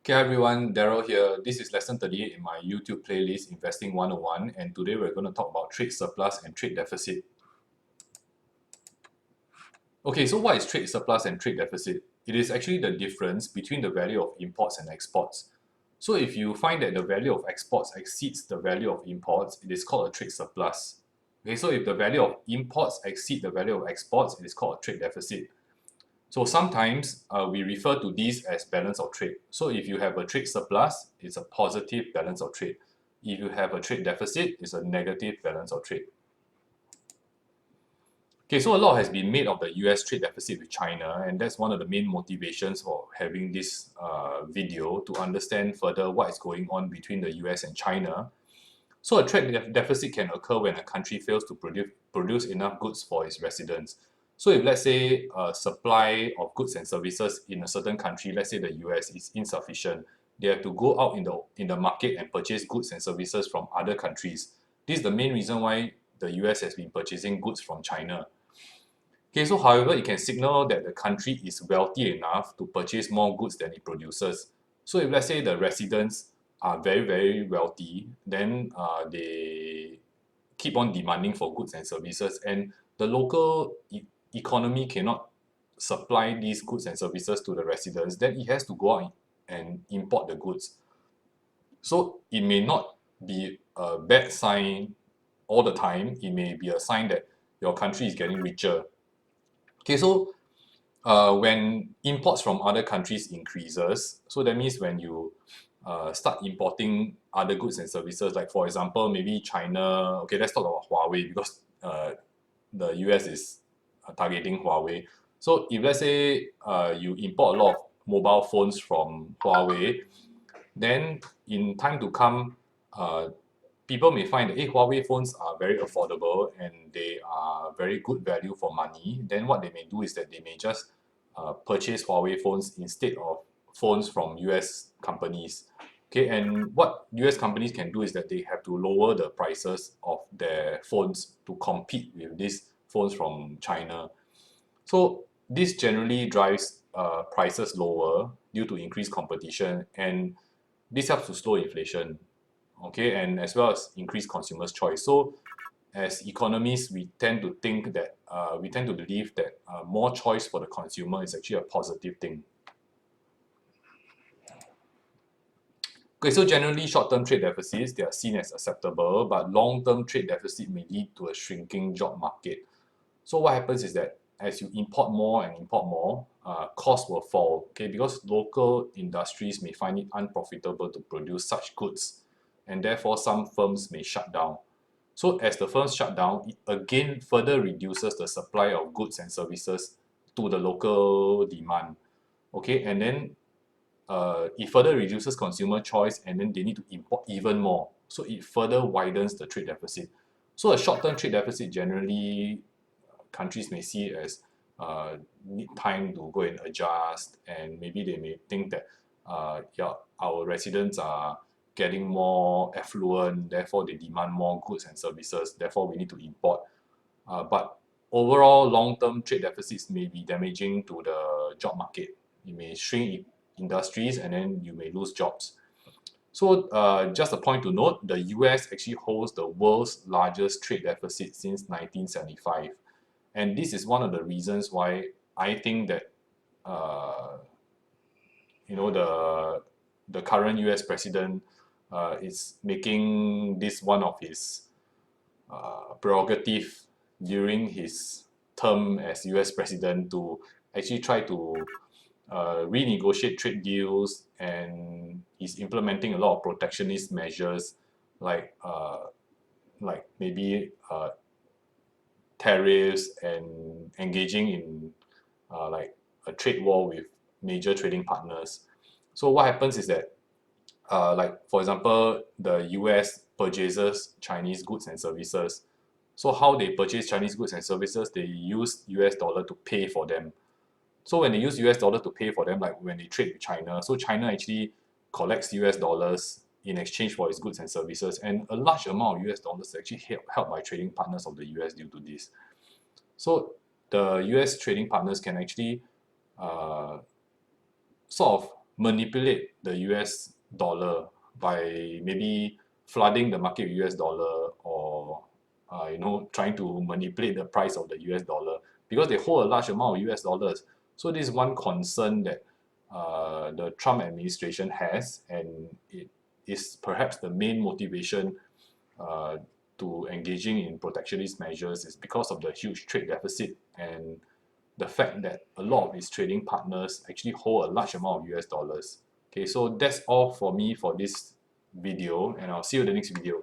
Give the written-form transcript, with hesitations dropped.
Okay, hi everyone, Daryl here. This is lesson 38 in my YouTube playlist, Investing 101, and today we're going to talk about trade surplus and trade deficit. Okay, so what is trade surplus and trade deficit? It is actually the difference between the value of imports and exports. So if you find that the value of exports exceeds the value of imports, it is called a trade surplus. Okay, so if the value of imports exceed the value of exports, it is called a trade deficit. So sometimes we refer to these as balance of trade. So if you have a trade surplus, it's a positive balance of trade. If you have a trade deficit, it's a negative balance of trade. Okay, so a lot has been made of the US trade deficit with China, and that's one of the main motivations for having this video to understand further what is going on between the US and China. So a trade deficit can occur when a country fails to produce enough goods for its residents. So if let's say a supply of goods and services in a certain country, let's say the US, is insufficient, they have to go out in the market and purchase goods and services from other countries. This is the main reason why the US has been purchasing goods from China. Okay, so however, it can signal that the country is wealthy enough to purchase more goods than it produces. So if let's say the residents are very wealthy, then they keep on demanding for goods and services, and the local economy cannot supply these goods and services to the residents, then it has to go out and import the goods. So it may not be a bad sign all the time. It may be a sign that your country is getting richer. Okay, so when imports from other countries increases, so that means when you start importing other goods and services, like for example, maybe China, okay, let's talk about Huawei because the US is targeting Huawei. So if let's say you import a lot of mobile phones from Huawei, then in time to come, people may find that Huawei phones are very affordable and they are very good value for money. Then what they may do is that they may just purchase Huawei phones instead of phones from US companies. Okay, and what US companies can do is that they have to lower the prices of their phones to compete with these phones from China. So this generally drives prices lower due to increased competition, and this helps to slow inflation, okay, and as well as increase consumers' choice. So as economists, we tend to think that we tend to believe that more choice for the consumer is actually a positive thing. Okay, so generally short-term trade deficits, they are seen as acceptable, but long-term trade deficit may lead to a shrinking job market. So what happens is that as you import more and import more, costs will fall, okay, because local industries may find it unprofitable to produce such goods, and therefore some firms may shut down. So as the firms shut down, it again further reduces the supply of goods and services to the local demand, okay, and then it further reduces consumer choice, and then they need to import even more. So it further widens the trade deficit. So a short-term trade deficit generally countries may see it as need time to go and adjust, and maybe they may think that yeah, our residents are getting more affluent, therefore they demand more goods and services, therefore we need to import. But overall, long-term trade deficits may be damaging to the job market. It may shrink industries, and then you may lose jobs. So just a point to note, the US actually holds the world's largest trade deficit since 1975. And this is one of the reasons why I think that uh, the current US president is making this one of his prerogative during his term as US president to actually try to renegotiate trade deals, and he's implementing a lot of protectionist measures like maybe tariffs and engaging in like a trade war with major trading partners. So what happens is that like for example, the US purchases Chinese goods and services. So how they purchase Chinese goods and services, they use US dollar to pay for them. So when they use US dollar to pay for them, like when they trade with China, so China actually collects US dollars in exchange for its goods and services, and a large amount of US dollars is actually held by trading partners of the US due to this. So the US trading partners can actually uh, sort of manipulate the US dollar by maybe flooding the market with US dollar, or trying to manipulate the price of the US dollar, because they hold a large amount of US dollars. So this is one concern that the Trump administration has, and it is perhaps the main motivation uh, to engaging in protectionist measures, is because of the huge trade deficit and the fact that a lot of its trading partners actually hold a large amount of US dollars. Okay, so that's all for me for this video, and I'll see you in the next video.